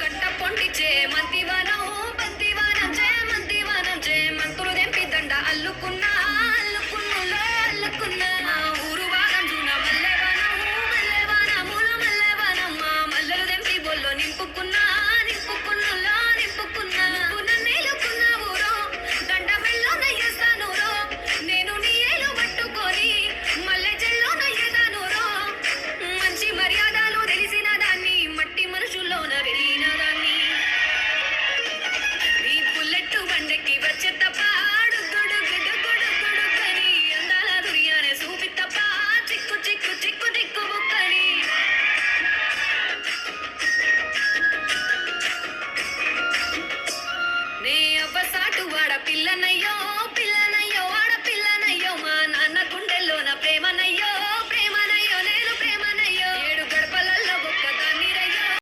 కట్ట పొంటిచే మంతివానం బంతివానం చేమంతివానం చేమంతులు దెంపి దండ అల్లుకున్నా అల్లుకున్నులే అల్లుకున్నా మా ఊరు వారం జూన మల్లెవానం మల్లెవానముల మల్లెవానం మా మల్లెలు దెంపి బొల్లో నింపుకున్నా నింపుకున్నులా నింపుకున్నా నువ్వు నన్నేలుకున్నా ఊరో దండ మెల్లో నయ్యేస్తాను రో నేను నీ ఏలు పట్టుకొని మల్లె చెల్లో నయ్యేదాను రో మంచి మర్యాదలు తెలిసిన దాన్ని మట్టి మనుషుల్లోన వెళ్ళిన దాన్ని నీ బుల్లెట్టు బండెక్కి వచ్చే తప్ప గుడు గుడు గుడు గుడు కని అందాల దుర్యానే చూపి తప్ప చిక్కు చిక్కు చిక్కు చిక్కు బుక్కని నే అవ్వ సాటు వాడ పిల్లనయ్యో